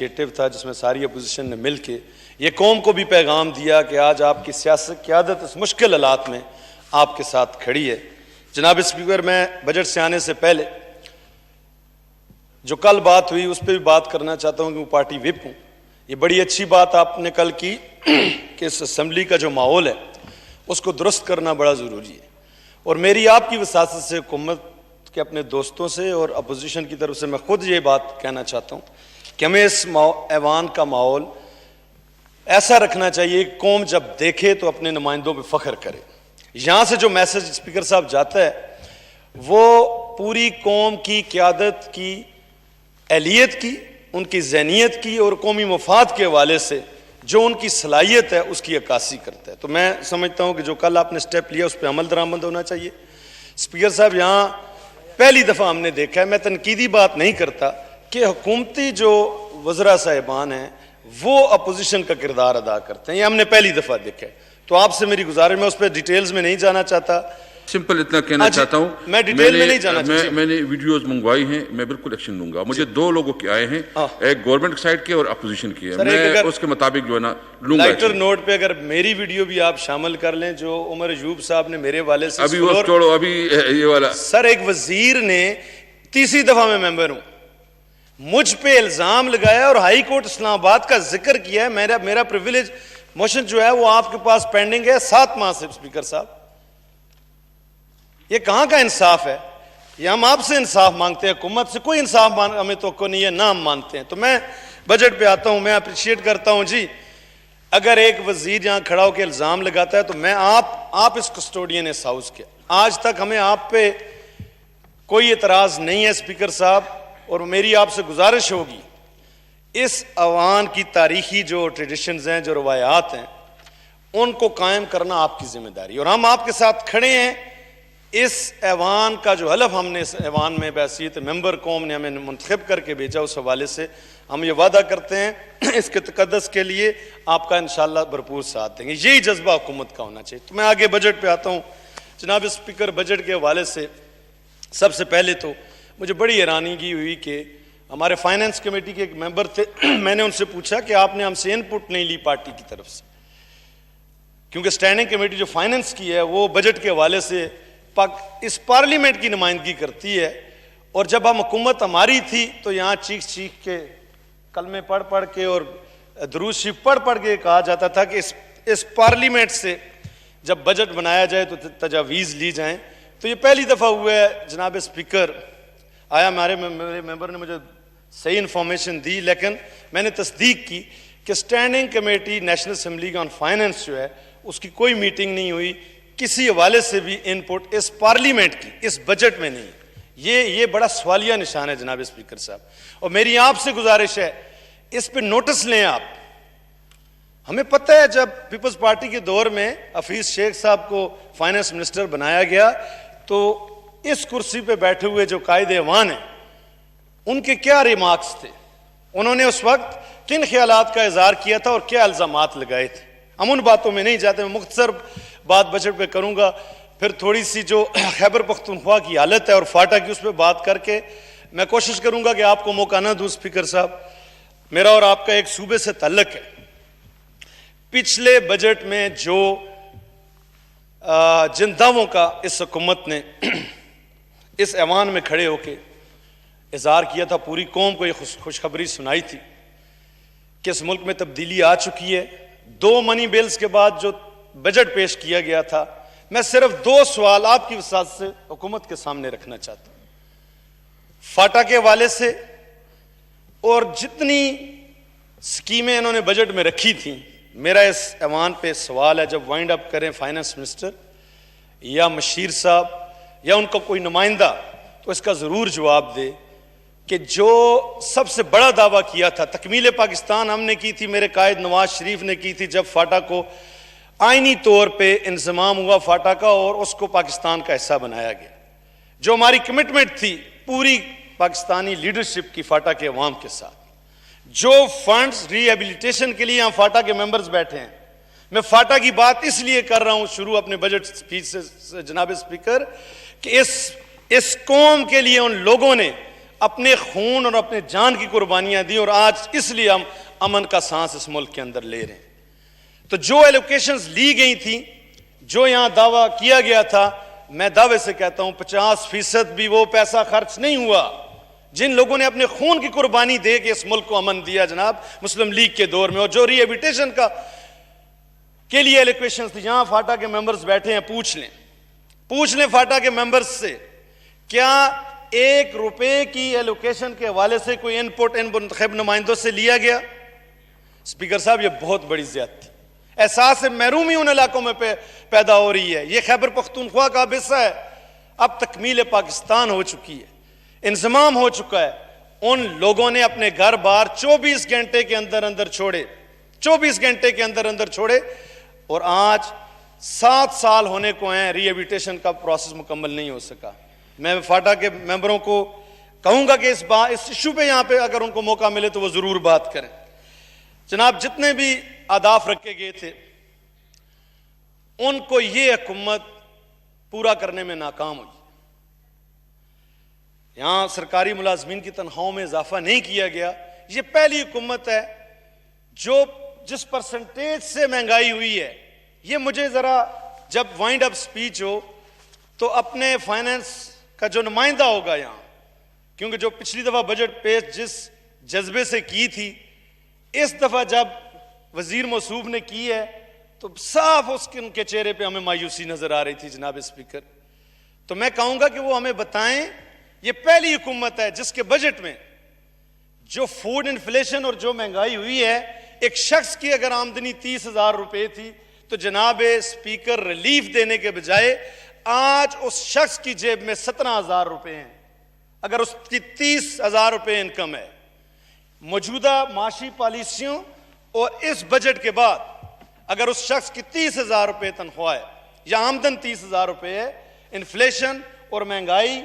Initiative تھا جس میں ساری اپوزیشن نے مل کے یہ قوم کو بھی پیغام دیا کہ آج آپ کی سیاست قیادت اس مشکل حالات میں آپ کے ساتھ کھڑی ہے۔ جناب اسپیکر، میں بجٹ سے آنے سے پہلے جو کل بات ہوئی اس پہ بھی بات کرنا چاہتا ہوں کہ وہ پارٹی وپ ہوں۔ یہ بڑی اچھی بات آپ نے کل کی کہ اس اسمبلی کا جو ماحول ہے اس کو درست کرنا بڑا ضروری ہے، اور میری آپ کی وساطت سے حکومت کے اپنے دوستوں سے اور اپوزیشن کی طرف سے میں خود یہ بات کہنا چاہتا ہوں کہ ہمیں اس ایوان کا ماحول ایسا رکھنا چاہیے کہ قوم جب دیکھے تو اپنے نمائندوں پہ فخر کرے۔ یہاں سے جو میسج اسپیکر صاحب جاتا ہے وہ پوری قوم کی قیادت کی اہلیت کی، ان کی ذہنیت کی اور قومی مفاد کے حوالے سے جو ان کی صلاحیت ہے اس کی عکاسی کرتا ہے۔ تو میں سمجھتا ہوں کہ جو کل آپ نے سٹیپ لیا اس پہ عمل درآمد ہونا چاہیے۔ اسپیکر صاحب، یہاں پہلی دفعہ ہم نے دیکھا ہے، میں تنقیدی بات نہیں کرتا، کہ حکومتی جو وزراء صاحبان ہیں وہ اپوزیشن کا کردار ادا کرتے ہیں، یہ ہم نے پہلی دفعہ دیکھا ہے۔ تو آپ سے میری گزارش، میں اس پہ ڈیٹیلز میں نہیں جانا چاہتا، سمپل اتنا کہنا چاہتا ہوں، میں ڈیٹیل میں نہیں جانا چاہتا۔ میں نے ویڈیوز منگوائی ہیں، میں بالکل ایکشن لوں گا۔ مجھے دو لوگوں کے آئے ہیں، ایک گورنمنٹ سائڈ کے اور اپوزیشن کی ہے، میں اس کے مطابق جو ہے نا لوں گا۔ لائٹر نوٹ پہ اگر میری ویڈیو بھی آپ شامل کر لیں جو عمر ایوب صاحب نے میرے والے سے، ابھی وہ چھوڑو، ابھی یہ والا سر، ایک وزیر نے تیسری دفعہ میں ممبر ہوں، مجھ پہ الزام لگایا اور ہائی کورٹ اسلام آباد کا ذکر کیا ہے۔ میرا پریویلیج موشن جو ہے وہ آپ کے پاس پینڈنگ ہے 7 ماہ سے۔ اسپیکر صاحب، یہ کہاں کا انصاف ہے؟ یہ ہم آپ سے انصاف مانگتے ہیں، حکومت سے کوئی انصاف ہمیں توقع نہیں ہے، نہ ہم مانتے ہیں۔ تو میں بجٹ پہ آتا ہوں، میں اپریشیٹ کرتا ہوں جی، اگر ایک وزیر یہاں کھڑا ہو کے الزام لگاتا ہے تو میں آپ اس کسٹوڈین اس ہاؤس کے، آج تک ہمیں آپ پہ کوئی اعتراض نہیں ہے اسپیکر صاحب، اور میری آپ سے گزارش ہوگی اس ایوان کی تاریخی جو ٹریڈیشنز ہیں، جو روایات ہیں، ان کو قائم کرنا آپ کی ذمہ داری، اور ہم آپ کے ساتھ کھڑے ہیں۔ اس ایوان کا جو حلف ہم نے اس ایوان میں بحیثیت ممبر قوم نے ہمیں منتخب کر کے بھیجا، اس حوالے سے ہم یہ وعدہ کرتے ہیں اس کے تقدس کے لیے آپ کا انشاءاللہ بھرپور ساتھ دیں گے۔ یہی جذبہ حکومت کا ہونا چاہیے۔ تو میں آگے بجٹ پہ آتا ہوں۔ جناب اسپیکر، بجٹ کے حوالے سے سب سے پہلے تو مجھے بڑی حیرانگی ہوئی کہ ہمارے فائنانس کمیٹی کے ایک ممبر تھے، میں نے ان سے پوچھا کہ آپ نے ہم سے ان پٹ نہیں لی پارٹی کی طرف سے، کیونکہ سٹینڈنگ کمیٹی جو فائنانس کی ہے وہ بجٹ کے حوالے سے اس پارلیمنٹ کی نمائندگی کرتی ہے، اور جب ہم حکومت ہماری تھی تو یہاں چیخ کے کلمے پڑھ کے اور درود شریف پڑھ کے کہا جاتا تھا کہ اس پارلیمنٹ سے جب بجٹ بنایا جائے تو تجاویز لی جائیں۔ تو یہ پہلی دفعہ ہوا ہے جناب اسپیکر، آیا میرے ممبر نے مجھے صحیح انفارمیشن دی، لیکن میں نے تصدیق کی کہ سٹینڈنگ کمیٹی نیشنل اسمبلی آن فائنانس جو ہے اس کی کوئی میٹنگ نہیں ہوئی، کسی حوالے سے بھی ان پٹ اس پارلیمنٹ کی اس بجٹ میں نہیں۔ یہ بڑا سوالیہ نشان ہے جناب اسپیکر صاحب، اور میری آپ سے گزارش ہے اس پہ نوٹس لیں آپ۔ ہمیں پتہ ہے جب پیپلز پارٹی کے دور میں حفیظ شیخ صاحب کو فائنانس منسٹر بنایا گیا تو اس کرسی پہ بیٹھے ہوئے جو قائد ایوان ہیں ان کے کیا ریمارکس تھے، انہوں نے اس وقت کن خیالات کا اظہار کیا تھا اور کیا الزامات لگائے تھے۔ ہم ان باتوں میں نہیں جاتے، میں مختصر بات بجٹ پہ کروں گا، پھر تھوڑی سی جو خیبر پختونخوا کی حالت ہے اور فاٹا کی اس پہ بات کر کے میں کوشش کروں گا کہ آپ کو موقع نہ دوں۔ اسپیکر صاحب، میرا اور آپ کا ایک صوبے سے تعلق ہے۔ پچھلے بجٹ میں جو جن دعووں کا اس حکومت نے اس ایوان میں کھڑے ہو کے اظہار کیا تھا، پوری قوم کو یہ خوشخبری سنائی تھی کہ اس ملک میں تبدیلی آ چکی ہے۔ 2 منی بلز کے بعد جو بجٹ پیش کیا گیا تھا، میں صرف 2 سوال آپ کی وساطت سے حکومت کے سامنے رکھنا چاہتا ہوں، فاٹا کے حوالے سے، اور جتنی سکیمیں انہوں نے بجٹ میں رکھی تھیں۔ میرا اس ایوان پہ سوال ہے، جب وائنڈ اپ کریں فائنانس منسٹر یا مشیر صاحب یا ان کا کوئی نمائندہ، تو اس کا ضرور جواب دے کہ جو سب سے بڑا دعویٰ کیا تھا، تکمیل پاکستان ہم نے کی تھی، میرے قائد نواز شریف نے کی تھی جب فاٹا کو آئینی طور پہ انضمام ہوا فاٹا کا اور اس کو پاکستان کا حصہ بنایا گیا، جو ہماری کمٹمنٹ تھی پوری پاکستانی لیڈرشپ کی فاٹا کے عوام کے ساتھ، جو فنڈز ری ایبلیٹیشن کے لیے ہم فاٹا کے ممبرز بیٹھے ہیں۔ میں فاٹا کی بات اس لیے کر رہا ہوں شروع اپنے بجٹ سپیچ سے جناب اسپیکر، کہ اس قوم کے لیے ان لوگوں نے اپنے خون اور اپنے جان کی قربانیاں دی اور آج اس لیے ہم امن کا سانس اس ملک کے اندر لے رہے ہیں. تو جو ایلوکیشنز لی گئی تھیں, جو یہاں دعویٰ کیا گیا تھا, میں دعوے سے کہتا ہوں 50% بھی وہ پیسہ خرچ نہیں ہوا. جن لوگوں نے اپنے خون کی قربانی دے کے اس ملک کو امن دیا جناب مسلم لیگ کے دور میں, اور جو ری ایبیٹیشن کے لیے ایلوکیشنز تھی, یہاں فاٹا کے ممبرز بیٹھے ہیں, پوچھ لیں فاٹا کے ممبرز سے, کیا 1 روپے کی ایلوکیشن کے حوالے سے کوئی ان پٹ ان منتخب نمائندوں سے لیا گیا؟ اسپیکر صاحب یہ بہت بڑی زیادتی, احساس محرومی ان علاقوں میں پیدا ہو رہی ہے. یہ خیبر پختونخوا کا حصہ ہے, اب تکمیل پاکستان ہو چکی ہے, انضمام ہو چکا ہے. ان لوگوں نے اپنے گھر بار 24 گھنٹے کے اندر چھوڑے, اور آج 7 سال ہونے کو ہیں, ری ایبیٹیشن کا پروسیس مکمل نہیں ہو سکا. میں فاٹا کے ممبروں کو کہوں گا کہ اس ایشو پہ یہاں پہ اگر ان کو موقع ملے تو وہ ضرور بات کریں. جناب جتنے بھی اہداف رکھے گئے تھے ان کو یہ حکومت پورا کرنے میں ناکام ہوئی. یہاں سرکاری ملازمین کی تنخواہوں میں اضافہ نہیں کیا گیا. یہ پہلی حکومت ہے جس پرسنٹیج سے مہنگائی ہوئی ہے. یہ مجھے ذرا جب وائنڈ اپ سپیچ ہو تو اپنے فائنانس کا جو نمائندہ ہوگا یہاں, کیونکہ جو پچھلی دفعہ بجٹ پیش جس جذبے سے کی تھی, اس دفعہ جب وزیر موصوف نے کی ہے تو صاف ان کے چہرے پہ ہمیں مایوسی نظر آ رہی تھی. جناب اسپیکر, تو میں کہوں گا کہ وہ ہمیں بتائیں, یہ پہلی حکومت ہے جس کے بجٹ میں جو فوڈ انفلیشن اور جو مہنگائی ہوئی ہے, ایک شخص کی اگر آمدنی 30,000 روپے تھی تو جناب اسپیکر ریلیف دینے کے بجائے آج اس شخص کی جیب میں 17,000 روپے ہیں, اگر اس کی 30,000 روپے انکم ہے. موجودہ معاشی پالیسیوں اور اس بجٹ کے بعد اگر اس شخص کی 30,000 روپے تنخواہ ہے یا آمدن 30,000 روپے ہے, انفلیشن اور مہنگائی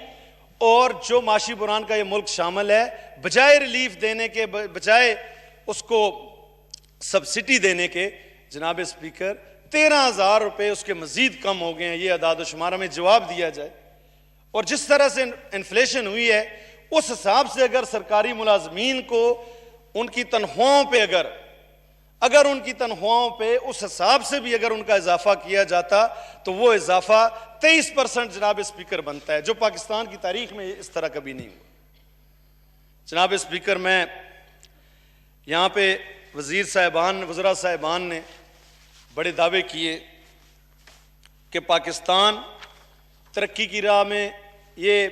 اور جو معاشی بحران کا یہ ملک شامل ہے, بجائے ریلیف دینے کے, بجائے اس کو سبسڈی دینے کے, جناب اسپیکر 13,000 روپے اس کے مزید کم ہو گئے ہیں. یہ اعداد و شمار میں جواب دیا جائے. اور جس طرح سے انفلیشن ہوئی ہے اس حساب سے اگر سرکاری ملازمین کو ان کی تنخواہوں پہ اگر ان کی تنخواہوں پہ اس حساب سے بھی اگر ان کا اضافہ کیا جاتا تو وہ اضافہ 23% جناب اسپیکر بنتا ہے, جو پاکستان کی تاریخ میں اس طرح کبھی نہیں ہوا. جناب اسپیکر, میں یہاں پہ وزراء صاحبان نے بڑے دعوے کیے کہ پاکستان ترقی کی راہ میں یہ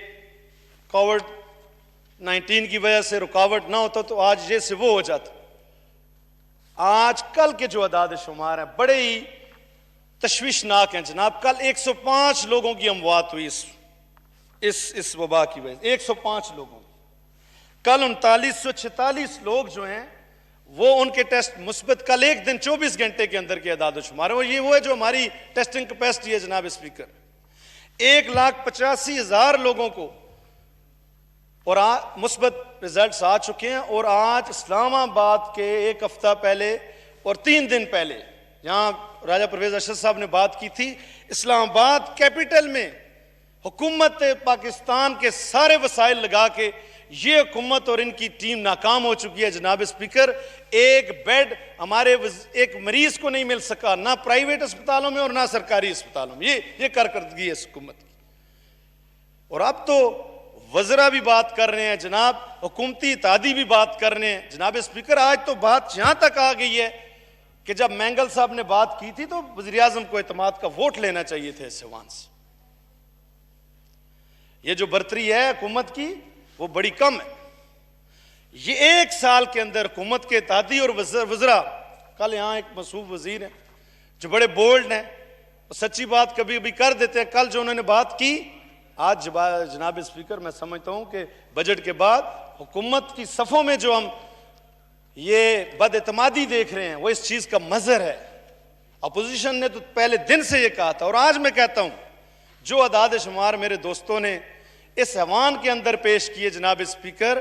کووڈ-19 کی وجہ سے رکاوٹ نہ ہوتا تو آج یہ سے وہ ہو جاتا. آج کل کے جو اعداد شمار ہیں بڑے ہی تشویشناک ہیں جناب. کل 105 لوگوں کی اموات ہوئی اس وبا کی وجہ سے, 105 لوگوں. کل 3946 لوگ جو ہیں وہ ان کے ٹیسٹ مثبت, کل ایک دن 24 گھنٹے کے اندر کے اعداد و شمار ہے. یہ وہ ہے جو ہماری ٹیسٹنگ کیپیسٹی ہے جناب اسپیکر. 1,85,000 لوگوں کو اور مثبت ریزلٹس آ چکے ہیں. اور آج اسلام آباد کے ایک ہفتہ پہلے اور 3 دن پہلے یہاں راجہ پرویز ارشد صاحب نے بات کی تھی, اسلام آباد کیپٹل میں حکومت پاکستان کے سارے وسائل لگا کے یہ حکومت اور ان کی ٹیم ناکام ہو چکی ہے. جناب اسپیکر, ایک بیڈ ہمارے ایک مریض کو نہیں مل سکا, نہ پرائیویٹ اسپتالوں میں اور نہ سرکاری اسپتالوں میں. یہ کارکردگی ہے اس حکومت کی. اور اب تو وزراء بھی بات کر رہے ہیں جناب, حکومتی اتحادی بھی بات کر رہے ہیں. جناب اسپیکر, آج تو بات یہاں تک آ گئی ہے کہ جب مینگل صاحب نے بات کی تھی تو وزیراعظم کو اعتماد کا ووٹ لینا چاہیے تھے اس ایوان سے. یہ جو برتری ہے حکومت کی وہ بڑی کم ہے. یہ 1 سال کے اندر حکومت کے اتحادی اور وزراء, کل یہاں ایک مصروف وزیر ہیں جو بڑے بولڈ ہیں, سچی بات کبھی کبھی کر دیتے ہیں. کل جو انہوں نے بات کی, آج جناب اسپیکر میں سمجھتا ہوں کہ بجٹ کے بعد حکومت کی صفوں میں جو ہم یہ بد اعتمادی دیکھ رہے ہیں وہ اس چیز کا مظہر ہے. اپوزیشن نے تو پہلے دن سے یہ کہا تھا, اور آج میں کہتا ہوں جو اعداد شمار میرے دوستوں نے اس ایوان کے اندر پیش کیے جناب اسپیکر,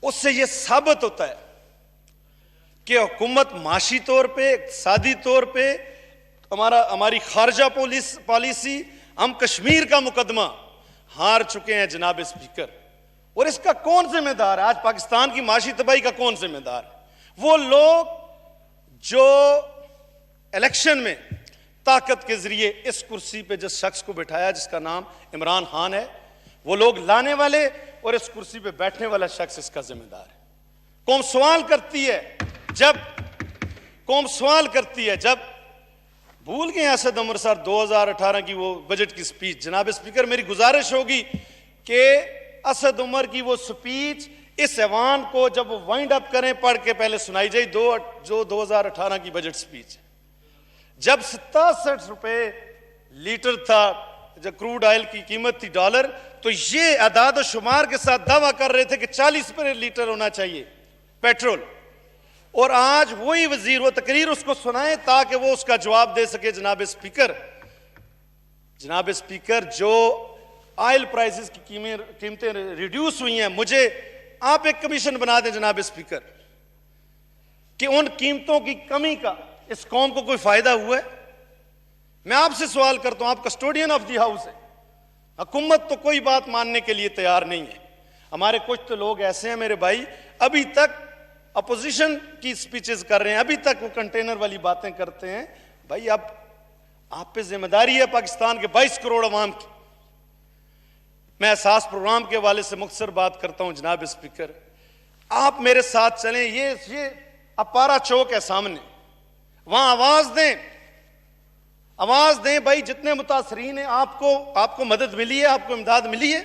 اس سے یہ ثابت ہوتا ہے کہ حکومت معاشی طور پہ, اقتصادی طور پہ, ہماری خارجہ پالیسی, ہم کشمیر کا مقدمہ ہار چکے ہیں جناب اسپیکر. اور اس کا کون ذمہ دار ہے؟ آج پاکستان کی معاشی تباہی کا کون ذمہ دار ہے؟ وہ لوگ جو الیکشن میں طاقت کے ذریعے اس کرسی پہ جس شخص کو بٹھایا جس کا نام عمران خان ہے، وہ لوگ لانے والے اور اس کرسی پہ بیٹھنے والا شخص اس کا ذمہ دار ہے۔ قوم سوال کرتی ہے جب بھول گئے اسد عمر صاحب 2018 کی وہ بجٹ کی سپیچ، جناب اسپیکر میری گزارش ہوگی کہ اسد عمر کی وہ سپیچ اس ایوان کو جب وہ وائنڈ اپ کریں پڑھ کے پہلے سنائی جائے، جو 2018 کی بجٹ سپیچ ہے، جب 67 روپے لیٹر تھا جو کروڈ آئل کی قیمت تھی ڈالر، تو یہ اعداد و شمار کے ساتھ دعویٰ کر رہے تھے کہ 40 روپے لیٹر ہونا چاہیے پیٹرول، اور آج وہی وزیر وہ تقریر اس کو سنائے تاکہ وہ اس کا جواب دے سکے۔ جناب اسپیکر جو آئل پرائسز کی قیمتیں ریڈیوس ہوئی ہیں، مجھے آپ ایک کمیشن بنا دیں جناب اسپیکر کہ ان قیمتوں کی کمی کا اس قوم کو کوئی فائدہ ہوا ہے؟ میں آپ سے سوال کرتا ہوں، آپ کسٹوڈین آف دی ہاؤس ہیں، حکومت تو کوئی بات ماننے کے لیے تیار نہیں ہے۔ ہمارے کچھ تو لوگ ایسے ہیں میرے بھائی، ابھی تک اپوزیشن کی سپیچز کر رہے ہیں، ابھی تک وہ کنٹینر والی باتیں کرتے ہیں۔ بھائی اب آپ پہ ذمہ داری ہے پاکستان کے 22 کروڑ عوام کی۔ میں احساس پروگرام کے حوالے سے مختصر بات کرتا ہوں جناب اسپیکر، آپ میرے ساتھ چلیں، یہ اپارا چوک ہے سامنے، وہاں آواز دیں بھائی، جتنے متاثرین ہیں آپ کو مدد ملی ہے، آپ کو امداد ملی ہے؟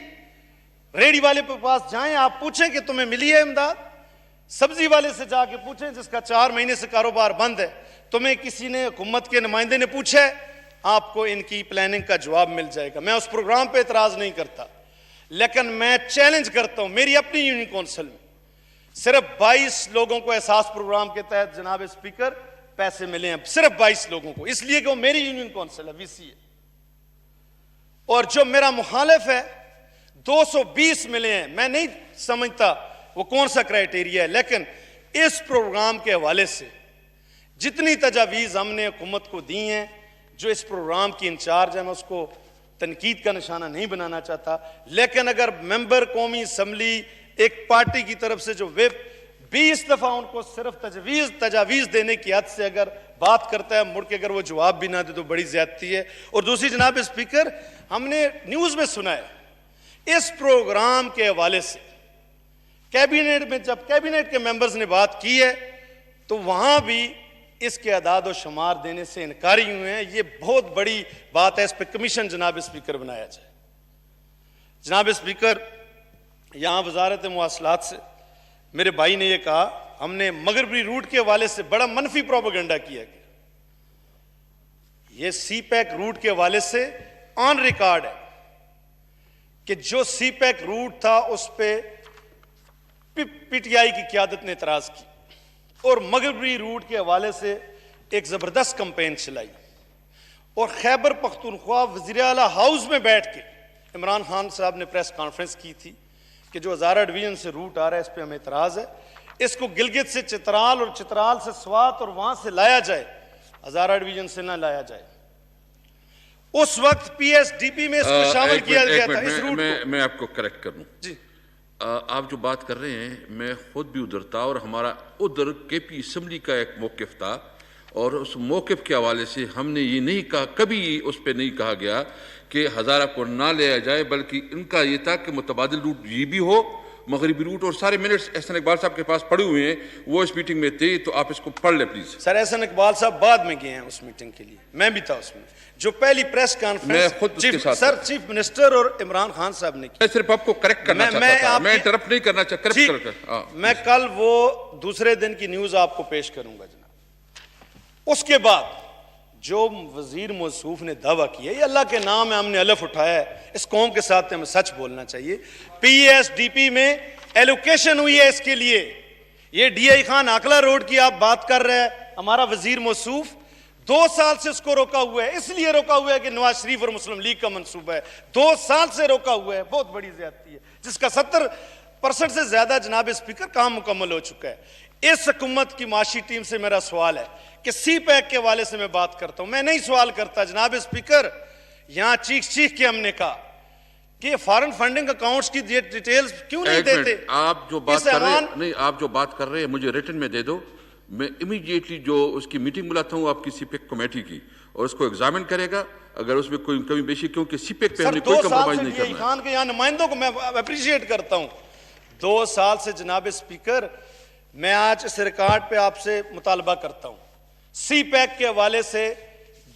ریڑھی والے کے پاس جائیں، آپ پوچھیں کہ تمہیں ملی ہے امداد؟ سبزی والے سے جا کے پوچھیں جس کا 4 مہینے سے کاروبار بند ہے، تمہیں کسی نے حکومت کے نمائندے نے پوچھا ہے؟ آپ کو ان کی پلاننگ کا جواب مل جائے گا۔ میں اس پروگرام پہ اعتراض نہیں کرتا، لیکن میں چیلنج کرتا ہوں، میری اپنی یونین کونسل میں صرف 22 لوگوں کو احساس پروگرام کے تحت جناب اسپیکر پیسے ملے ہیں، صرف 22 لوگوں کو، اس لیے کہ وہ میری یونین کونسل ہے، وی سی ہے، اور جو میرا مخالف ہے 220 ملے ہیں۔ میں نہیں سمجھتا وہ کون سا کرائیٹیریا ہے، لیکن اس پروگرام کے حوالے سے جتنی تجاویز ہم نے حکومت کو دی ہیں، جو اس پروگرام کی انچارج ہے، میں اس کو تنقید کا نشانہ نہیں بنانا چاہتا، لیکن اگر ممبر قومی اسمبلی ایک پارٹی کی طرف سے جو ویب 20 دفعہ ان کو صرف تجاویز دینے کی حد سے اگر بات کرتا ہے، مڑ کے اگر وہ جواب بھی نہ دے تو بڑی زیادتی ہے۔ اور دوسری جناب اسپیکر، ہم نے نیوز میں سنا ہے اس پروگرام کے حوالے سے کیبنٹ میں، جب کیبنٹ کے ممبرز نے بات کی ہے تو وہاں بھی اس کے اعداد و شمار دینے سے انکاری ہوئے ہیں۔ یہ بہت بڑی بات ہے، اس پہ کمیشن جناب اسپیکر بنایا جائے۔ جناب اسپیکر، یہاں وزارت مواصلات سے میرے بھائی نے یہ کہا، ہم نے مغربی روٹ کے حوالے سے بڑا منفی پروپیگنڈا کیا گیا۔ یہ سی پیک روٹ کے حوالے سے آن ریکارڈ ہے کہ جو سی پیک روٹ تھا اس پہ پی ٹی آئی کی قیادت نے اعتراض کی اور مغربی روٹ کے حوالے سے ایک زبردست کمپین چلائی، اور خیبر پختونخوا وزیر اعلیٰ ہاؤس میں بیٹھ کے عمران خان صاحب نے پریس کانفرنس کی تھی کہ جو ہزارہ ڈویژن سے روٹ آ رہا ہے اس پہ ہمیں اعتراض ہے، اس کو گلگت سے چترال اور چترال سے سوات اور وہاں سے لایا جائے، ہزارہ ڈویژن سے نہ لایا جائے۔ اس وقت پی ایس ڈی پی میں اس کو شامل کیا گیا تھا اس روٹ کو۔ میں آپ کو کریکٹ کروں جی، آپ جو بات کر رہے ہیں میں خود بھی ادھر تھا، اور ہمارا ادھر کے پی اسمبلی کا ایک موقف تھا، اور اس موقف کے حوالے سے ہم نے یہ نہیں کہا، کبھی اس پہ نہیں کہا گیا کہ ہزارہ کو نہ لیا جائے، بلکہ ان کا یہ تھا کہ متبادل روٹ یہ بھی ہو، مغربی روٹ، اور سارے منٹس احسن اقبال صاحب کے پاس پڑے ہوئے ہیں، وہ اس میٹنگ میں تھے، تو آپ اس کو پڑھ لیں پلیز۔ سر احسن اقبال صاحب بعد میں گئے ہیں اس میٹنگ کے لیے، میں بھی تھا اس میں، جو پہلی پریس کانفرنس سر چیف منسٹر اور عمران خان صاحب نے کی۔ میں صرف آپ کو کریکٹ کرنا چاہتا تھا، میں انٹرپٹ نہیں کرنا چاہتا، میں کل وہ دوسرے دن کی نیوز آپ کو پیش کروں گا جناب۔ اس کے بعد جو وزیر موصوف نے دعویٰ کیا، یہ اللہ کے نام ہے، ہم نے الف اٹھایا ہے، اس قوم کے ساتھ ہمیں سچ بولنا چاہیے۔ پی ایس ڈی پی میں ایلوکیشن ہوئی ہے اس کے لیے، یہ ڈی آئی خان آکلا روڈ کی آپ بات کر رہے ہیں، ہمارا وزیر موصوف 2 سال سے اس کو روکا ہوا ہے، اس لیے روکا ہوا ہے کہ نواز شریف اور مسلم لیگ کا منصوبہ ہے، 2 سال سے روکا ہوا ہے، بہت بڑی زیادتی ہے، جس کا 70% سے زیادہ جناب اسپیکر کام مکمل ہو چکا ہے۔ اس حکومت کی معاشی ٹیم سے میرا سوال ہے کہ سی پیک کے حوالے سے میں بات کرتا ہوں، میں نہیں سوال کرتا جناب اسپیکر، یہاں چیخ کے ہم نے کہا کہ فارن فنڈنگ اکاؤنٹس کی ڈیٹیلز کیوں نہیں دیتے؟ آپ جو بات کر رہے ہیں نہیں، آپ جو بات کر رہے ہیں مجھے ریٹن میں دے دو، میں امیڈیٹلی جو اس کی میٹنگ بلاتا ہوں آپ کی سی پیک کمیٹی کی، اور اس کو ایگزامن کرے گا اگر اس میں کوئی کمی بیشی، کیونکہ سی پیک پہ ہم نے کوئی کمپرومائز نہیں کرنا ہے۔ خان کے یہاں نمائندوں کو میں اپریشیٹ کرتا ہوں، 2 سال سے جناب اسپیکر میں آج اس ریکارڈ پہ آپ سے مطالبہ کرتا ہوں، سی پیک کے حوالے سے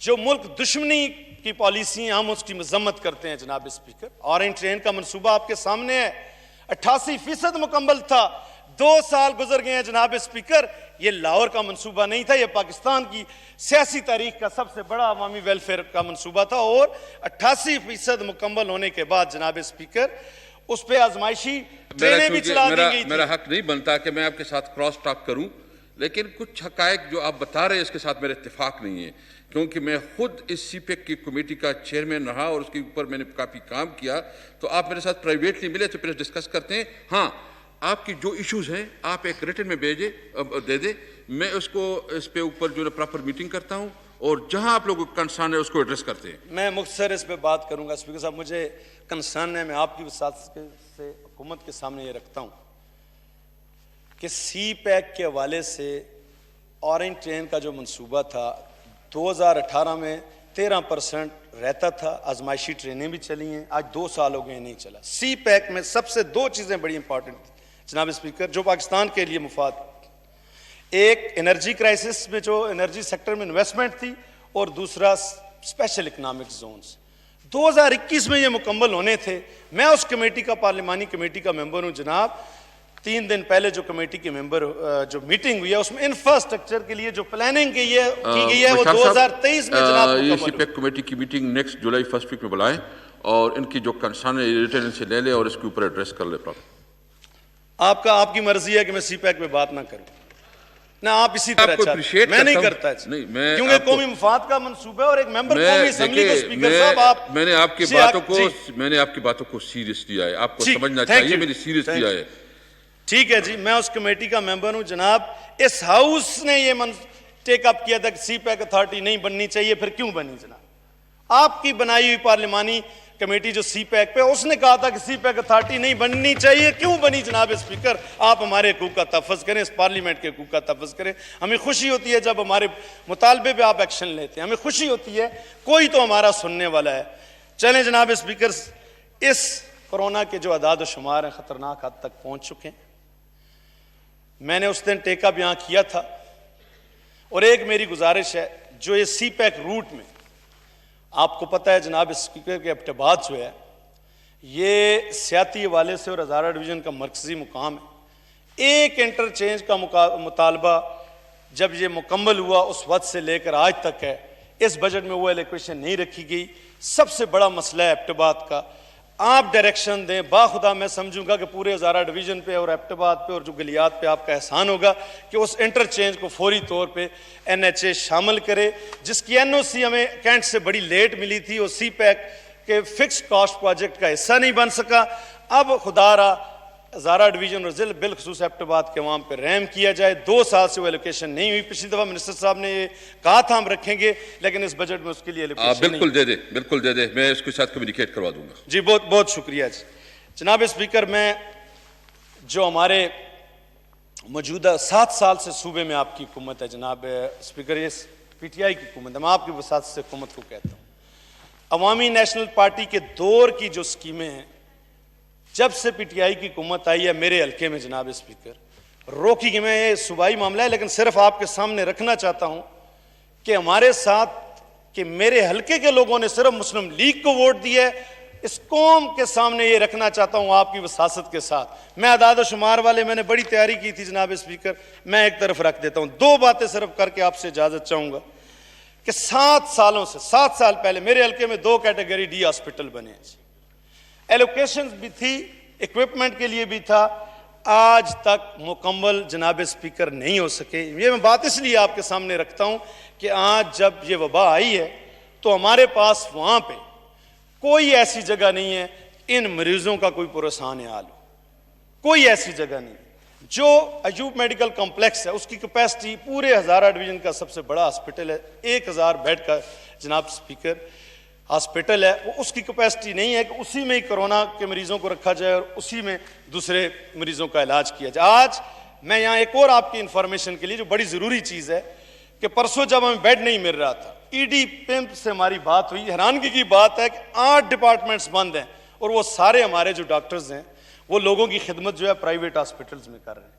جو ملک دشمنی کی پالیسی ہیں ہم اس کی مذمت کرتے ہیں جناب اسپیکر۔ اورنج ٹرین کا منصوبہ آپ کے سامنے ہے، 88% مکمل تھا، 2 سال گزر گئے ہیں جناب اسپیکر۔ یہ لاہور کا منصوبہ نہیں تھا، یہ پاکستان کی سیاسی تاریخ کا سب سے بڑا عوامی ویلفیئر کا منصوبہ تھا، اور 88% مکمل ہونے کے بعد جناب اسپیکر اس پہ آزمائشی ٹرینیں بھی چلا دی گئی تھی۔ میرا حق نہیں بنتا کہ میں آپ کے ساتھ کراس ٹاک کروں، لیکن کچھ حقائق جو آپ بتا رہے ہیں اس کے ساتھ میرا اتفاق نہیں ہے، کیونکہ میں خود اس سی پیک کی کمیٹی کا چیئرمین رہا اور اس کے اوپر میں نے کافی کام کیا۔ تو آپ میرے ساتھ پرائیویٹلی ملے تو پھر ڈسکس کرتے ہیں۔ ہاں، آپ کی جو ایشوز ہیں آپ ایک ریٹن میں دے دیں، میں اس کو اس پہ اوپر جو ہے پراپر میٹنگ کرتا ہوں، اور جہاں آپ لوگوں کو کنسرن ہے اس کو ایڈریس کرتے ہیں۔ میں مختصر اس پہ بات کروں گا اسپیکر صاحب، مجھے کنسرن ہے، میں آپ کی وساطت سے حکومت کے سامنے یہ رکھتا ہوں کہ سی پیک کے حوالے سے اورنج ٹرین کا جو منصوبہ تھا 2018 میں 13% رہتا تھا، آزمائشی ٹرینیں بھی چلی ہیں، آج 2 سال ہو گئے نہیں چلا۔ سی پیک میں سب سے 2 چیزیں بڑی امپورٹنٹ تھیں جناب اسپیکر جو پاکستان کے لیے مفاد، ایک انرجی کرائسس میں جو انرجی سیکٹر میں انویسٹمنٹ تھی، اور دوسرا اسپیشل اکنامک زونز۔ 2021 میں یہ مکمل ہونے تھے۔ میں اس کمیٹی کا پارلیمانی کمیٹی کا ممبر ہوں جناب۔ 3 دن پہلے جو کمیٹی کے ممبر جو میٹنگ ہوئی ہے اس میں انفراسٹرکچر کے لیے جو پلاننگ کی گئی ہے وہ 2023 میں جناب یہ سی پیک کمیٹی کی میٹنگ نیکسٹ جولائی 1 ویک میں بلائیں، اور ان کی جو کنسرن ہے ریٹن سے لے لے اور اس کے اوپر ایڈریس کر لے۔ آپ کی مرضی ہے کہ میں سی پیک میں بات نہ کروں، نہ آپ اسی طرح چاہتے ہیں، میں نہیں کرتا، کیونکہ قومی مفاد کا منصوبہ ہے اور ایک ممبر قومی اسمبلی کو اسپیکر صاحب میں نے آپ کی باتوں کو سیریس لیا ہے، آپ کو سمجھنا چاہیے میری سیریس لیا ہے۔ ٹھیک ہے جی، میں اس کمیٹی کا ممبر ہوں جناب۔ اس ہاؤس نے یہ ٹیک اپ کیا تھا کہ سی پیک اتھارٹی نہیں بننی چاہیے، پھر کیوں بنی جناب؟ آپ کی بنائی ہوئی پارلیمانی کمیٹی جو سی پیک پہ، اس نے کہا تھا کہ سی پیک اتھارٹی نہیں بننی چاہیے، کیوں بنی جناب اسپیکر؟ آپ ہمارے حقوق کا تحفظ کریں، اس پارلیمنٹ کے حقوق کا تحفظ کریں۔ ہمیں خوشی ہوتی ہے جب ہمارے مطالبے پہ آپ ایکشن لیتے ہیں، ہمیں خوشی ہوتی ہے، کوئی تو ہمارا سننے والا ہے۔ چلیں جناب اسپیکر، اس کورونا کے جو اعداد و شمار ہیں خطرناک حد تک پہنچ چکے ہیں۔ میں نے اس دن ٹیک اپ یہاں کیا تھا، اور ایک میری گزارش ہے، جو یہ سی پیک روٹ میں آپ کو پتہ ہے جناب اسپیکر کے ایبٹ آباد جو ہے یہ سیاحتی حوالے سے اور ہزارہ ڈویژن کا مرکزی مقام ہے۔ ایک انٹرچینج کا مطالبہ جب یہ مکمل ہوا اس وقت سے لے کر آج تک ہے، اس بجٹ میں وہ ایلوکیشن نہیں رکھی گئی۔ سب سے بڑا مسئلہ ہے ایبٹ آباد کا، آپ ڈائریکشن دیں، باخدا میں سمجھوں گا کہ پورے ہزارہ ڈویژن پہ اور ایبٹ آباد پہ اور جو گلیات پہ آپ کا احسان ہوگا کہ اس انٹرچینج کو فوری طور پہ NHA شامل کرے، جس کی NOC ہمیں کینٹ سے بڑی لیٹ ملی تھی، اور سی پیک کے فکس کاسٹ پروجیکٹ کا حصہ نہیں بن سکا۔ اب خدا را ہزارہ ڈویژن اور ضلع بالخصوص ایبٹ آباد کے عوام پہ رحم کیا جائے۔ 2 سال سے وہ ایلوکیشن نہیں ہوئی، پچھلی دفعہ منسٹر صاحب نے یہ کہا تھا ہم رکھیں گے، لیکن اس بجٹ میں اس کے لیے ایلوکیشن بالکل دے دے، میں اس کے ساتھ کمیونیکیٹ کروا دوں گا۔ جی بہت بہت شکریہ جی جناب اسپیکر۔ میں جو ہمارے موجودہ 7 سال سے صوبے میں آپ کی حکومت ہے جناب اسپیکر، یہ PTI کی حکومت ہے، میں آپ کی وساطت سے حکومت کو کہتا ہوں، عوامی نیشنل پارٹی کے دور کی جو سکیمیں ہیں جب سے PTI کی حکومت آئی ہے میرے حلقے میں جناب اسپیکر روکی گئی، میں یہ صوبائی معاملہ ہے لیکن صرف آپ کے سامنے رکھنا چاہتا ہوں کہ ہمارے ساتھ کہ میرے حلقے کے لوگوں نے صرف مسلم لیگ کو ووٹ دیا ہے، اس قوم کے سامنے یہ رکھنا چاہتا ہوں آپ کی وساطت کے ساتھ۔ میں اعداد و شمار والے میں نے بڑی تیاری کی تھی جناب اسپیکر، میں ایک طرف رکھ دیتا ہوں، 2 باتیں صرف کر کے آپ سے اجازت چاہوں گا کہ 7 سال پہلے میرے حلقے میں 2 کیٹیگری ڈی ہاسپٹل بنے ہیں، ایلوکیشن بھی تھی، ایکوپمنٹ کے لیے بھی تھا، آج تک مکمل جناب اسپیکر نہیں ہو سکے۔ یہ میں بات اس لیے آپ کے سامنے رکھتا ہوں کہ آج جب یہ وبا آئی ہے تو ہمارے پاس وہاں پہ کوئی ایسی جگہ نہیں ہے ان مریضوں کا کوئی پرسان حال ہو، کوئی ایسی جگہ نہیں۔ جو ایوب میڈیکل کمپلیکس ہے اس کی کیپیسٹی پورے ہزارہ ڈویژن کا سب سے بڑا ہاسپٹل ہے، 1000 بیڈ کا جناب اسپیکر۔ ہاسپٹل ہے وہ اس کی کیپیسٹی نہیں ہے کہ اسی میں ہی کرونا کے مریضوں کو رکھا جائے اور اسی میں دوسرے مریضوں کا علاج کیا جائے. آج میں یہاں ایک اور آپ کی انفارمیشن کے لیے جو بڑی ضروری چیز ہے کہ پرسوں جب ہمیں بیڈ نہیں مل رہا تھا, ای ڈی پیمپ سے ہماری بات ہوئی. حیرانگی کی بات ہے کہ 8 ڈپارٹمنٹس بند ہیں اور وہ سارے ہمارے جو ڈاکٹرز ہیں وہ لوگوں کی خدمت جو ہے پرائیویٹ ہاسپٹلز میں کر رہے ہیں.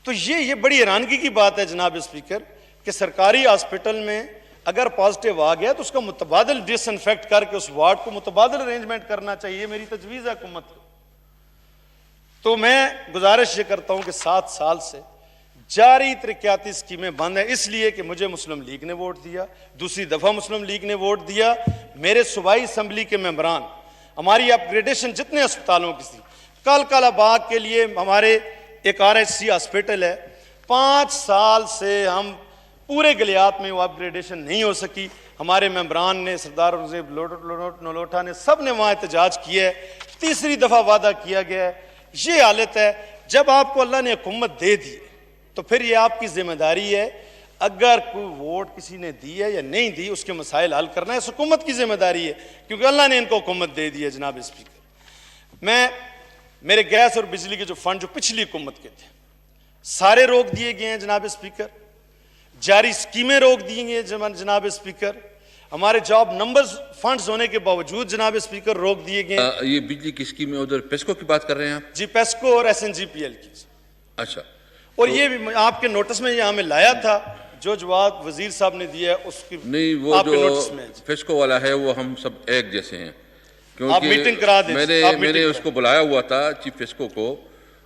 تو یہ بڑی حیرانگی کی بات ہے جناب اسپیکر کہ سرکاری ہاسپٹل میں اگر پازیٹیو آ گیا تو اس کا متبادل ڈس انفیکٹ کر کے اس وارڈ کو متبادل ارینجمنٹ کرنا چاہیے. میری تجویز ہے حکومت کو. تو میں گزارش یہ کرتا ہوں کہ 7 سال سے جاری ترقیاتی اسکیمیں بند ہیں, اس لیے کہ مجھے مسلم لیگ نے ووٹ دیا, دوسری دفعہ مسلم لیگ نے ووٹ دیا, میرے صوبائی اسمبلی کے ممبران, ہماری اپ گریڈیشن جتنے اسپتالوں کی تھی, کل باغ کے لیے ہمارے ایک RHC ہاسپٹل ہے, 5 سال سے ہم پورے گلیات میں وہ اپ گریڈیشن نہیں ہو سکی. ہمارے ممبران نے, سردار اورنگزیب نلوٹا نے, سب نے وہاں احتجاج کیا ہے. تیسری دفعہ وعدہ کیا گیا ہے. یہ حالت ہے. جب آپ کو اللہ نے حکومت دے دی تو پھر یہ آپ کی ذمہ داری ہے, اگر کوئی ووٹ کسی نے دی ہے یا نہیں دی اس کے مسائل حل کرنا ہے, اس حکومت کی ذمہ داری ہے, کیونکہ اللہ نے ان کو حکومت دے دی ہے. جناب اسپیکر, میرے گیس اور بجلی کے جو فنڈ جو پچھلی حکومت کے تھے سارے روک دیے گئے ہیں جناب اسپیکر. جاری اسکیمیں روک دی گئی ہیں جناب اسپیکر. ہمارے جاب نمبرز فنڈز ہونے کے باوجود جناب اسپیکر روک دیے گئے. یہ بجلی کی اسکیم میں ادھر پیسکو کی بات کر رہے ہیں آپ؟ جی, پیسکو اور SNGPL کی. اچھا, اور یہ بھی آپ کے نوٹس میں یہ ہمیں لایا تھا, جو جواب وزیر صاحب نے دیا ہے اس کی نہیں, وہ جو پیسکو والا ہے وہ ہم سب ایک جیسے ہیں, آپ میٹنگ کرا دیں. میں نے اس کو بلایا ہوا تھا چیف پیسکو کو,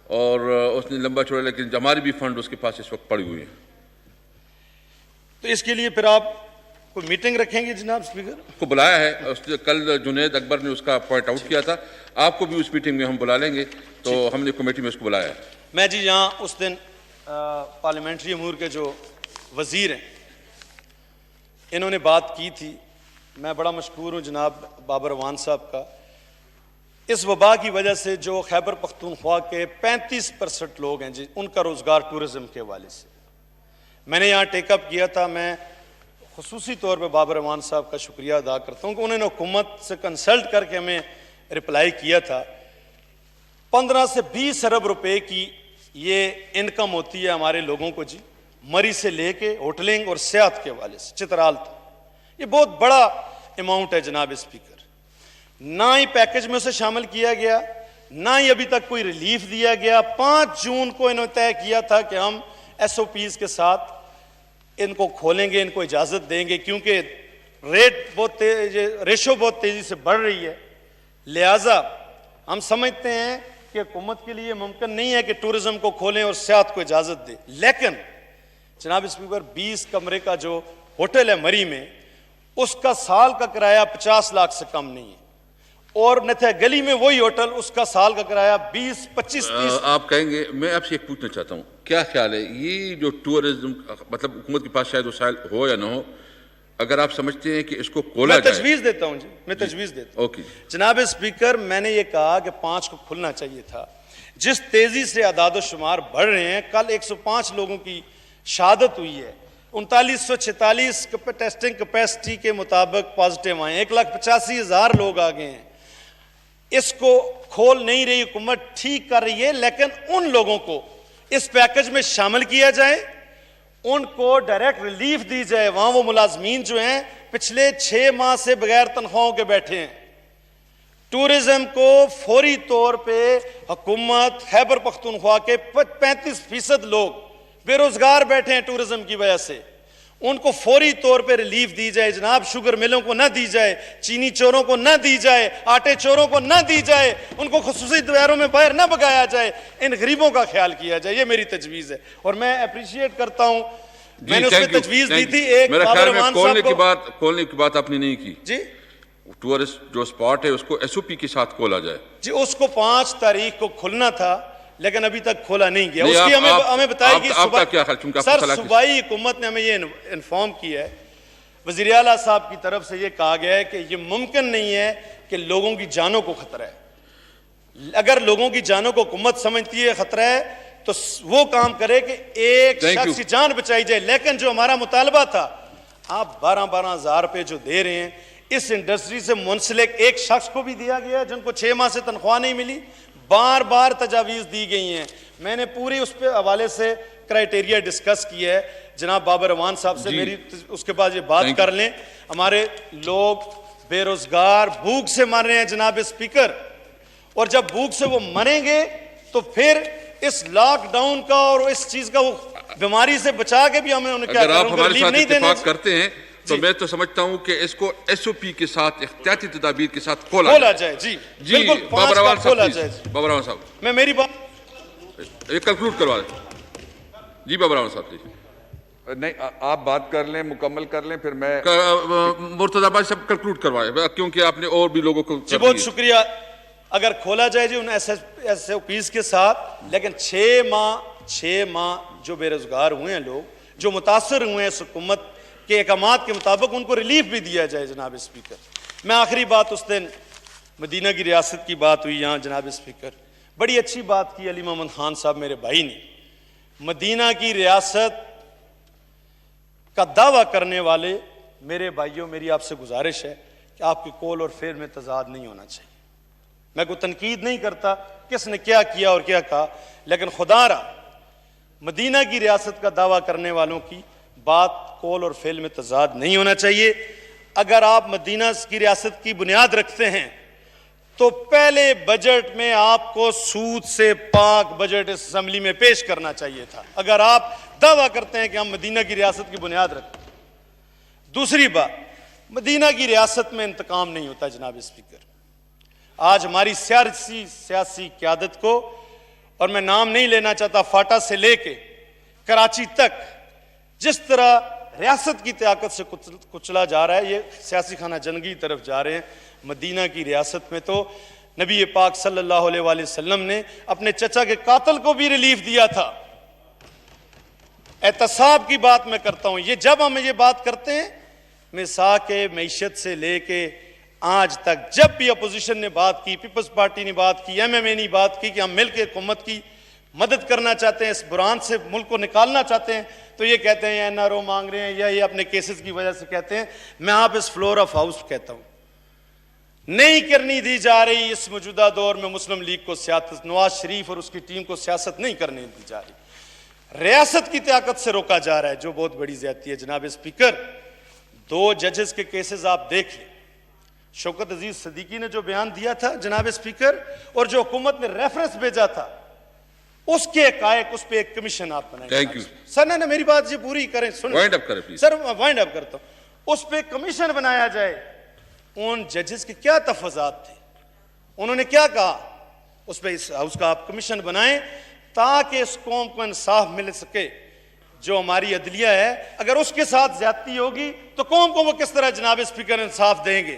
اور اس نے لمبا چوڑا, لیکن ہماری بھی فنڈ اس کے پاس اس وقت پڑی ہوئی ہیں. تو اس کے لیے پھر آپ کوئی میٹنگ رکھیں گے جناب اسپیکر؟ کو بلایا ہے, کل جنید اکبر نے اس کا پوائنٹ آؤٹ کیا تھا. آپ کو بھی اس میٹنگ میں ہم بلا لیں گے, تو ہم نے کمیٹی میں اس کو بلایا ہے. میں جی یہاں اس دن پارلیمنٹری امور کے جو وزیر ہیں انہوں نے بات کی تھی. میں بڑا مشکور ہوں جناب بابر اعوان صاحب کا. اس وبا کی وجہ سے جو خیبر پختونخوا کے 35% لوگ ہیں جی, ان کا روزگار ٹورزم کے حوالے سے میں نے یہاں ٹیک اپ کیا تھا. میں خصوصی طور پہ بابر اعوان صاحب کا شکریہ ادا کرتا ہوں کہ انہوں نے حکومت سے کنسلٹ کر کے ہمیں رپلائی کیا تھا. 15 سے 20 ارب روپے کی یہ انکم ہوتی ہے ہمارے لوگوں کو جی, مری سے لے کے ہوٹلنگ اور سیاحت کے حوالے سے چترال تک. یہ بہت بڑا اماؤنٹ ہے جناب اسپیکر. نہ ہی پیکج میں اسے شامل کیا گیا, نہ ہی ابھی تک کوئی ریلیف دیا گیا. 5 جون کو انہوں نے طے کیا تھا کہ ہم SOPs کے ساتھ ان کو کھولیں گے, ان کو اجازت دیں گے, کیونکہ ریشو بہت تیزی سے بڑھ رہی ہے. لہٰذا ہم سمجھتے ہیں کہ حکومت کے لیے ممکن نہیں ہے کہ ٹورزم کو کھولیں اور سیاحت کو اجازت دیں. لیکن جناب اسپیکر, 20 کمرے کا جو ہوٹل ہے مری میں, اس کا سال کا کرایہ 50 لاکھ سے کم نہیں ہے, اور نتھیا گلی میں وہی ہوٹل, اس کا سال کا کرایہ 20-25-30. آپ کہیں گے, میں آپ سے ایک پوچھنا چاہتا ہوں, کیا خیال ہے یہ جو ٹورزم, مطلب حکومت کے پاس شاید وسائل ہو یا نہ ہو, اگر آپ سمجھتے ہیں کہ اس کو کھولا جائے؟ میں تجویز دیتا ہوں جی, میں تجویز دیتا ہوں. اوکے جناب اسپیکر, میں نے یہ کہا کہ 5 کو کھلنا چاہیے تھا. جس تیزی سے اعداد و شمار بڑھ رہے ہیں, کل 105 لوگوں کی شہادت ہوئی ہے, 3946 ٹیسٹنگ کیپیسٹی کے مطابق پازیٹیو آئے, 1,85,000 لوگ آ گئے ہیں. اس کو کھول نہیں رہی حکومت, ٹھیک کر رہی ہے, لیکن ان لوگوں کو اس پیکج میں شامل کیا جائے, ان کو ڈائریکٹ ریلیف دی جائے. وہاں وہ ملازمین جو ہیں پچھلے 6 ماہ سے بغیر تنخواہوں کے بیٹھے ہیں. ٹورزم کو فوری طور پہ حکومت, خیبر پختونخوا کے 35% لوگ بے روزگار بیٹھے ہیں ٹورزم کی وجہ سے, ان کو فوری طور پہ ریلیف دی جائے. جناب, شوگر ملوں کو نہ دی جائے, چینی چوروں کو نہ دی جائے, آٹے چوروں کو نہ دی جائے, ان کو خصوصی دوائروں میں باہر نہ بگایا جائے, ان غریبوں کا خیال کیا جائے. یہ میری تجویز ہے, اور میں اپریشیٹ کرتا ہوں. میں نے اس میں تجویز دی تھی ایک بابر اعوان صاحب کو. کھولنے کی بات آپ نے نہیں کی جی. ٹورسٹ جو اسپاٹ ہے اس کو SOP کے ساتھ کھولا جائے. جی, اس کو 5 تاریخ کو کھلنا تھا, لیکن ابھی تک کھولا نہیں گیا. اس کی ہمیں بتایا کہ صوبائی حکومت نے ہمیں یہ انفارم کیا ہے, وزیر اعلیٰ صاحب کی طرف سے یہ کہا گیا ہے کہ یہ ممکن نہیں ہے کہ لوگوں کی جانوں کو خطرہ ہے. اگر لوگوں کی جانوں کو حکومت سمجھتی ہے خطرہ ہے تو وہ کام کرے کہ ایک شخص کی جان بچائی جائے. لیکن جو ہمارا مطالبہ تھا, آپ 12,000 روپے جو دے رہے ہیں, اس انڈسٹری سے منسلک ایک شخص کو بھی دیا گیا جن کو 6 ماہ سے تنخواہ نہیں ملی. بار بار تجاویز دی گئی ہیں. میں نے پوری اس پہ حوالے سے کرائیٹیریا ڈسکس کیا ہے. جناب بابر امان صاحب سے میری اس کے بعد یہ بات کر لیں. ہمارے لوگ بے روزگار بھوک سے مر رہے ہیں جناب اسپیکر, اور جب بھوک سے وہ مریں گے تو پھر اس لاک ڈاؤن کا اور اس چیز کا وہ بیماری سے بچا کے بھی ہمیں انہیں کیا اگر آپ کروں گے, ہمارے ریلیف ساتھ نہیں دینا. اتفاق کرتے ہیں تو میں تو سمجھتا ہوں کہ اس کو ایس او پی کے ساتھ احتیاطی تدابیر کے ساتھ کھولا جائے. جی جی بالکل بابر امان کھولا صاحب, جائے. بابر امان صاحب میں میری بات ایک کنکلوڈ کروا دیں. جی بابر امان صاحب پلیز. نہیں آپ بات کر لیں, مکمل کر لیں, پھر میں مرتضی بھائی سب کنکلوڈ کروائے کیونکہ آپ نے اور بھی لوگوں کو. جی بہت شکریہ. اگر کھولا جائے جی ان ایس او پیز کے ساتھ, لیکن 6 ماہ جو بے روزگار ہوئے ہیں لوگ, جو متاثر ہوئے ہیں اس حکومت کے احکامات کے مطابق, ان کو ریلیف بھی دیا جائے جناب اسپیکر. میں آخری بات, اس دن مدینہ کی ریاست کی بات ہوئی یہاں جناب اسپیکر, بڑی اچھی بات کی علی محمد خان صاحب میرے بھائی نے. مدینہ کی ریاست کا دعویٰ کرنے والے میرے بھائیوں, میری آپ سے گزارش ہے کہ آپ کے قول اور فعل میں تضاد نہیں ہونا چاہیے. میں کوئی تنقید نہیں کرتا کس نے کیا کیا اور کیا کہا, لیکن خدا را مدینہ کی ریاست کا دعویٰ کرنے والوں کی بات قول اور فعل میں تضاد نہیں ہونا چاہیے. اگر آپ مدینہ کی ریاست کی بنیاد رکھتے ہیں تو پہلے بجٹ میں آپ کو سود سے پاک بجٹ اس اسمبلی میں پیش کرنا چاہیے تھا, اگر آپ دعویٰ کرتے ہیں کہ ہم مدینہ کی ریاست کی بنیاد رکھتے ہیں. دوسری بات, مدینہ کی ریاست میں انتقام نہیں ہوتا جناب اسپیکر. آج ہماری سیاسی قیادت کو, اور میں نام نہیں لینا چاہتا, فاٹا سے لے کے کراچی تک جس طرح ریاست کی طاقت سے کچلا جا رہا ہے, یہ سیاسی خانہ جنگی کی طرف جا رہے ہیں. مدینہ کی ریاست میں تو نبی پاک صلی اللہ علیہ وآلہ وسلم نے اپنے چچا کے قاتل کو بھی ریلیف دیا تھا. احتساب کی بات میں کرتا ہوں. یہ جب ہم یہ بات کرتے ہیں, مساق معیشت سے لے کے آج تک جب بھی اپوزیشن نے بات کی, پیپلز پارٹی نے بات کی, ایم ایم اے نے بات کی کہ ہم مل کے حکومت کی مدد کرنا چاہتے ہیں, اس بحران سے ملک کو نکالنا چاہتے ہیں, تو یہ کہتے ہیں این آر او مانگ رہے ہیں یا یہ اپنے کیسز کی وجہ سے کہتے ہیں. میں آپ اس فلور آف ہاؤس کہتا ہوں, نہیں کرنی دی جا رہی اس موجودہ دور میں مسلم لیگ کو سیاست, نواز شریف اور اس کی ٹیم کو سیاست نہیں کرنے دی جا رہی, ریاست کی طاقت سے روکا جا رہا ہے, جو بہت بڑی زیادتی ہے. جناب اسپیکر, 2 ججز کے کیسز آپ دیکھ لیں. شوکت عزیز صدیقی نے جو بیان دیا تھا جناب اسپیکر, اور جو حکومت نے ریفرنس بھیجا تھا, اس کے حقائق, اس پہ ایک کمیشن آپ بنائیں. Thank you sir. نہیں میری بات یہ پوری کریں, وائنڈ اپ کریں پلیز. سر وائنڈ اپ کرتا ہوں. اس پہ کمیشن بنایا جائے. ان ججز کے کیا تفاضات تھے, انہوں نے کیا کہا, اس پہ اس ہاؤس کا آپ کمیشن بنائیں تاکہ اس قوم کو انصاف مل سکے. جو ہماری عدلیہ ہے, اگر اس کے ساتھ زیادتی ہوگی تو قوم کو وہ کس طرح جناب اسپیکر انصاف دیں گے.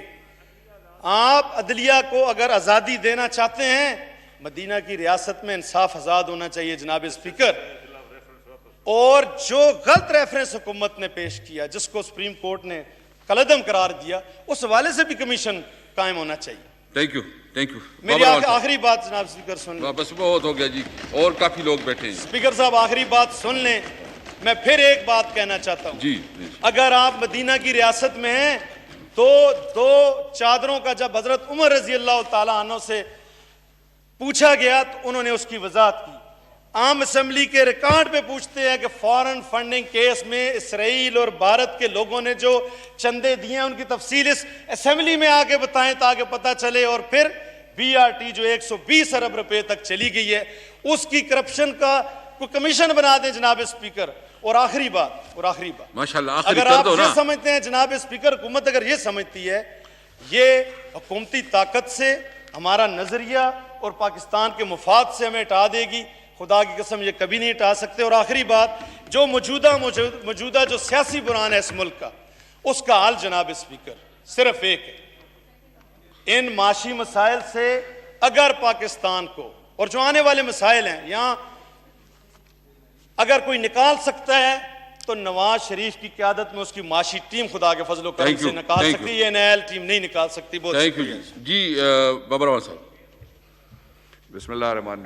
آپ عدلیہ کو اگر آزادی دینا چاہتے ہیں, مدینہ کی ریاست میں انصاف آزاد ہونا چاہیے جناب اسپیکر. اور جو غلط ریفرنس حکومت نے پیش کیا, جس کو سپریم کورٹ نے کالعدم قرار دیا, اس حوالے سے بھی کمیشن قائم ہونا چاہیے. Thank you, thank you. میری آخری بات جناب اسپیکر سن لیں. بس بہت ہو گیا جی, اور کافی لوگ بیٹھے ہیں. اسپیکر صاحب آخری بات سن لیں. میں پھر ایک بات کہنا چاہتا ہوں. جی اگر آپ مدینہ کی ریاست میں ہیں تو 2 چادروں کا جب حضرت عمر رضی اللہ تعالیٰ عنہ سے پوچھا گیا تو انہوں نے اس کی وضاحت کی. عام اسمبلی کے ریکارڈ پہ پوچھتے ہیں کہ فارن فنڈنگ کیس میں اسرائیل اور بھارت کے لوگوں نے جو چندے دیے ہیں ان کی تفصیل اس اسمبلی میں آگے بتائیں تاکہ پتہ چلے. اور پھر بی آر ٹی جو 120 ارب روپے تک چلی گئی ہے, اس کی کرپشن کا کوئی کمیشن بنا دیں جناب اسپیکر. اور آخری بات ماشاءاللہ, اگر آپ یہ سمجھتے ہیں جناب اسپیکر, حکومت اگر یہ سمجھتی ہے یہ حکومتی طاقت سے ہمارا نظریہ اور پاکستان کے مفاد سے ہمیں ہٹا دے گی, خدا کی قسم یہ کبھی نہیں ہٹا سکتے. اور آخری بات, جو موجودہ جو سیاسی بحران ہے اس ملک کا, اس کا حل جناب اسپیکر صرف ایک ہے. ان معاشی مسائل سے اگر پاکستان کو, اور جو آنے والے مسائل ہیں یہاں, اگر کوئی نکال سکتا ہے تو نواز شریف کی قیادت میں اس کی معاشی ٹیم خدا کے فضل و کرم سے نکال سکتی ہے, یہ نیل ٹیم نہیں نکال سکتی. بہت تھینک یو جی. بابر امان صاحب. بسم اللہ الرحمن